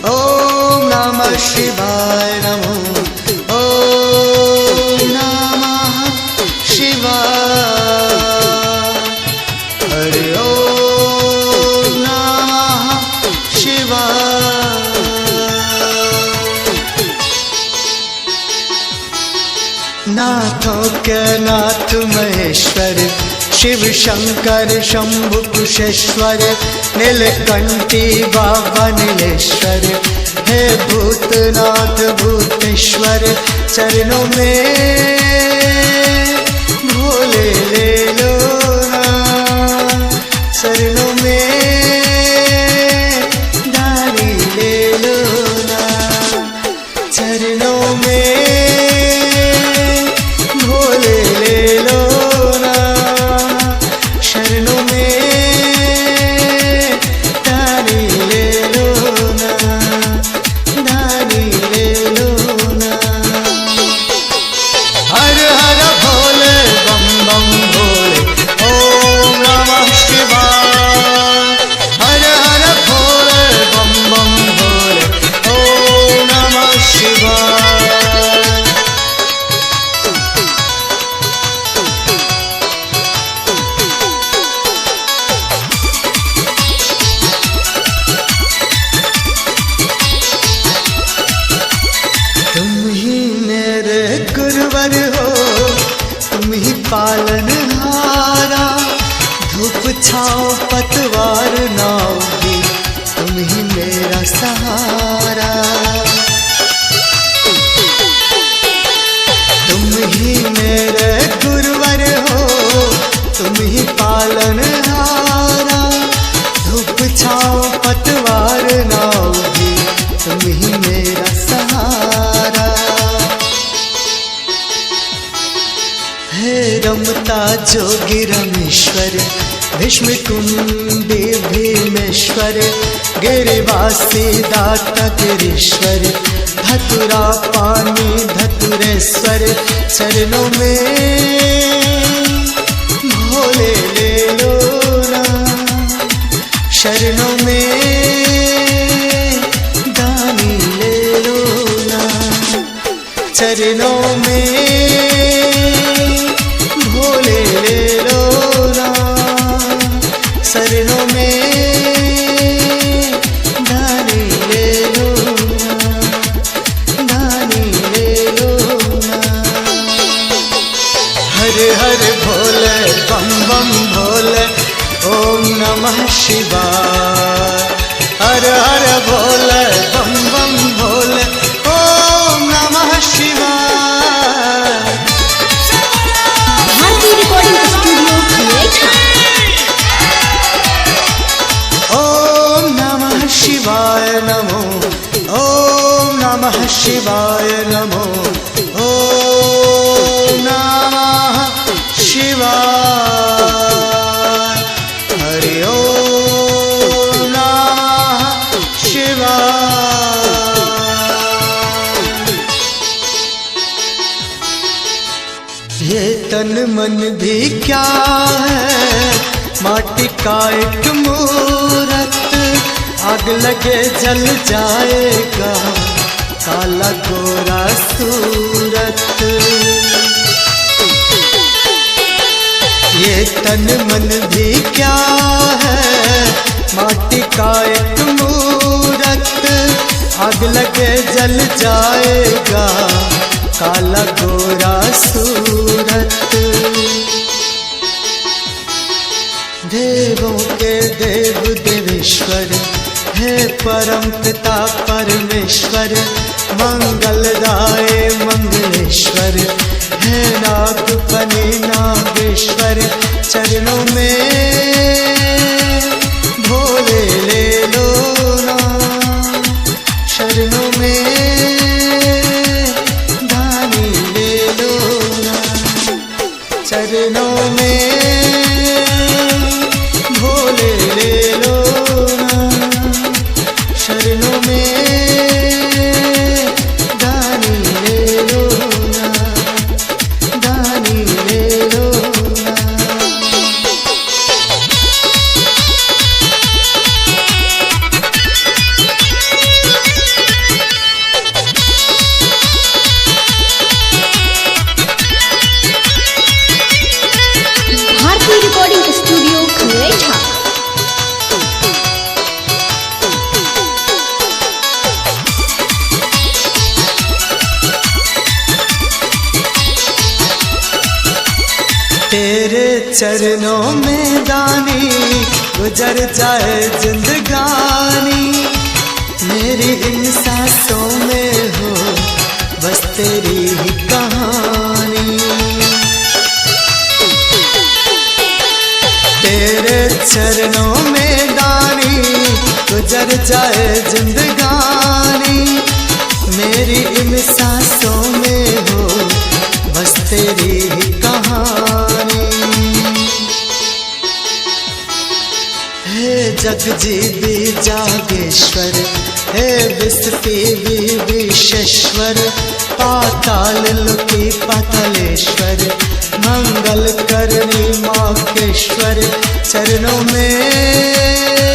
ओम नमः शिवाय नमो। ओम नमः शिवाय। हरि ओम नमः शिवाय। नाथों के नाथ महेश्वर शिव शंकर शंभु कुशेश्वर नीलकंठी बाबा नीलेश्वर हे भूतनाथ भूतेश्वर चरणों में भोले ले लो ना। चरणों में दानी ले लो ना। चरणों में भोले ले लो ना। शरणों में दानी ले लो ना। दानी ले लो ना। हर हर भोले बम बम भोले ओम नमः शिवाय। हर हर भोले बम बम भोले ओम नमः शिवाय। तुम ही मेरे गुरुवर हो, तुम ही पालनहारा। धूप छाओ पतवार नाव भी, तुम ही मेरा सहारा। तुम ही मेरे गुरुवर हो, तुम ही पालनहारा। धूप छाओ पतवार नाव भी, तुम ही मेरा सहारा। हे रमता जोगी रमेश्वर भीष्म कुंडी भीमेश्वर गिरिवासी दाता गिरीश्वर धतुरा पानी धतुरेश्वर चरणों में भोले ले लो ना। शरणों में दानी ले लो ना। चरणों में भोले ले लो ना। शरणों में दानी ले लो ना। दानी ले लो ना। हर हर भोले बम बम भोले ओम नमः शिवाय। हर हर भोले बम बम भोले ओम नमः शिवाय। भारती रिकॉर्डिंग स्टूडियो नोएडा। ओम नमः शिवाय नमो। ओम नमः शिवाय नमो। ओम नमः शिवाय। हरि ओम नमः शिवाय। ये तन मन भी क्या है, माटी का एक मूरत। आग लगे जल जाएगा काला गोरा सूरत। ये तन मन भी क्या है, माटी का एक मूरत। आग लगे जल जाएगा काला गोरा सूरत। देवों के देव देवेश्वर हे परम पिता परमेश्वर मंगलदाय मंगलेश्वर हे नागपति नागेश्वर चरणों में भोले ले लो ना। शरणों में दानी ले लो ना। चरणों में भोले ले लो ना। शरणों में दानी ले लो ना। दानी ले लो ना। चरणों में दानी गुजर जाए जिंदगानी, मेरी इन सांसों में हो बस तेरी ही कहानी। तेरे चरणों में दानी गुजर जाए जिंदगानी, मेरी इन सांसों में हो बस तेरी ही कहानी। हे जगजीवी जागेश्वर, हे विस्तीवी विशेश्वर, पाताल लोकी पातालेश्वर, मंगल करनी माकेश्वर, चरणों में